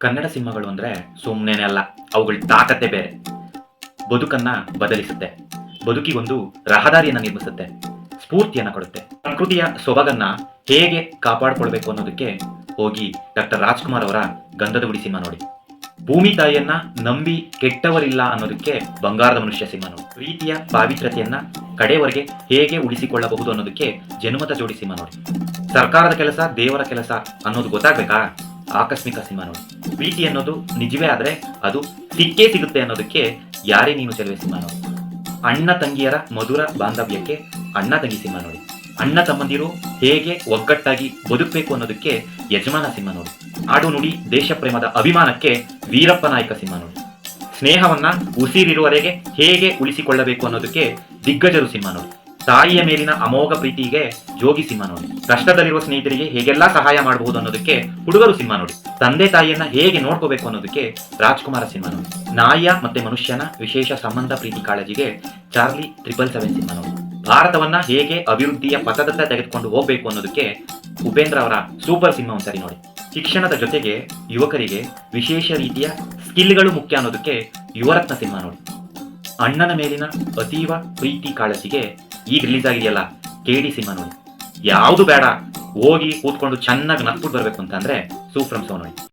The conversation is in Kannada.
ಕನ್ನಡ ಸಿನಿಮಾಗಳು ಅಂದ್ರೆ ಸುಮ್ಮನೆ ಅಲ್ಲ, ಅವುಗಳ ತಾಕತ್ತೆ ಬೇರೆ. ಬದುಕನ್ನ ಬದಲಿಸುತ್ತೆ, ಬದುಕಿಗೊಂದು ರಹದಾರಿಯನ್ನ ನಿರ್ಮಿಸುತ್ತೆ, ಸ್ಫೂರ್ತಿಯನ್ನ ಕೊಡುತ್ತೆ. ಪ್ರಕೃತಿಯ ಸೊಬಗನ್ನ ಹೇಗೆ ಕಾಪಾಡಿಕೊಳ್ಬೇಕು ಅನ್ನೋದಕ್ಕೆ ಹೋಗಿ ಡಾಕ್ಟರ್ ರಾಜ್ಕುಮಾರ್ ಅವರ ಗಂಧದ ಗುಡಿ ಸಿನಿಮಾ ನೋಡಿ. ಭೂಮಿ ತಾಯಿಯನ್ನ ನಂಬಿ ಕೆಟ್ಟವರಿಲ್ಲ ಅನ್ನೋದಕ್ಕೆ ಬಂಗಾರದ ಮನುಷ್ಯ ಸಿನಿಮಾ ನೋಡಿ. ಪ್ರೀತಿಯ ಪಾವಿತ್ರ್ಯತೆಯನ್ನ ಕಡೆಯವರೆಗೆ ಹೇಗೆ ಉಳಿಸಿಕೊಳ್ಳಬಹುದು ಅನ್ನೋದಕ್ಕೆ ಜನುಮದ ಜೋಡಿ ಸಿನಿಮಾ ನೋಡಿ. ಸರ್ಕಾರದ ಕೆಲಸ ದೇವರ ಕೆಲಸ ಅನ್ನೋದು ಗೊತ್ತಾಗ್ಬೇಕಾ? ಆಕಸ್ಮಿಕ ಸಿನಿಮಾ ನೋಡಿ. ಪ್ರೀತಿ ಅನ್ನೋದು ನಿಜವೇ ಆದ್ರೆ ಅದು ಸಿಕ್ಕೇ ಸಿಗುತ್ತೆ ಅನ್ನೋದಕ್ಕೆ ಯಾರೇ ನೀನು ಚೆಲುವೆ ಸಿನಿಮಾ ನೋಡಿ. ಅಣ್ಣ ತಂಗಿಯರ ಮಧುರ ಬಾಂಧವ್ಯಕ್ಕೆ ಅಣ್ಣ ತಂಗಿ ಸಿನಿಮಾ ನೋಡಿ. ಅಣ್ಣ ತಮ್ಮಂದಿರು ಹೇಗೆ ಒಗ್ಗಟ್ಟಾಗಿ ಬದುಕಬೇಕು ಅನ್ನೋದಕ್ಕೆ ಯಜಮಾನ ಸಿನಿಮಾ ನೋಡಿ. ಆಡು ನುಡಿ ದೇಶ ಪ್ರೇಮದ ಅಭಿಮಾನಕ್ಕೆ ವೀರಪ್ಪ ನಾಯಕ ಸಿನಿಮಾ ನೋಡಿ. ಸ್ನೇಹವನ್ನ ಉಸಿರಿರುವವರೆಗೆ ಹೇಗೆ ಉಳಿಸಿಕೊಳ್ಳಬೇಕು ಅನ್ನೋದಕ್ಕೆ ದಿಗ್ಗಜರು ಸಿನಿಮಾ ನೋಡಿ. ತಾಯಿಯ ಮೇಲಿನ ಅಮೋಘ ಪ್ರೀತಿಗೆ ಜೋಗಿ ಸಿನಿಮಾ ನೋಡಿ. ಕಷ್ಟದಲ್ಲಿರುವ ಸ್ನೇಹಿತರಿಗೆ ಹೇಗೆಲ್ಲಾ ಸಹಾಯ ಮಾಡಬಹುದು ಅನ್ನೋದಕ್ಕೆ ಹುಡುಗರು ಸಿನಿಮಾ ನೋಡಿ. ತಂದೆ ತಾಯಿಯನ್ನ ಹೇಗೆ ನೋಡ್ಕೋಬೇಕು ಅನ್ನೋದಕ್ಕೆ ರಾಜ್ಕುಮಾರ ಸಿನಿಮಾ ನೋಡಿ. ನಾಯಿಯ ಮತ್ತೆ ಮನುಷ್ಯನ ವಿಶೇಷ ಸಂಬಂಧ ಪ್ರೀತಿ ಕಾಳಜಿಗೆ ಚಾರ್ಲಿ 777 ಸಿನಿಮಾ ನೋಡಿ. ಭಾರತವನ್ನ ಹೇಗೆ ಅಭಿವೃದ್ಧಿಯ ಪಥದತ್ತ ತೆಗೆದುಕೊಂಡು ಹೋಗಬೇಕು ಅನ್ನೋದಕ್ಕೆ ಉಪೇಂದ್ರ ಅವರ ಸೂಪರ್ ಸಿನಿಮಾ ಒಂದ್ಸರಿ ನೋಡಿ. ಶಿಕ್ಷಣದ ಜೊತೆಗೆ ಯುವಕರಿಗೆ ವಿಶೇಷ ರೀತಿಯ ಸ್ಕಿಲ್ಗಳು ಮುಖ್ಯ ಅನ್ನೋದಕ್ಕೆ ಯುವರತ್ನ ಸಿನಿಮಾ ನೋಡಿ. ಅಣ್ಣನ ಮೇಲಿನ ಅತೀವ ಪ್ರೀತಿ ಕಾಳಜಿಗೆ ಈಗ ರಿಲೀಸ್ ಆಗಿದೆಯಲ್ಲ KD ಸಿನಿಮಾ ನೋಡಿ. ಯಾವುದು ಬೇಡ, ಹೋಗಿ ಕೂತ್ಕೊಂಡು ಚೆನ್ನಾಗಿ ನಕ್ಬಿಟ್ಟು ಬರ್ಬೇಕು ಅಂತ ಅಂದ್ರೆ ಸೂಫ್ರಮ್ ಸೋ ನೋಡಿ.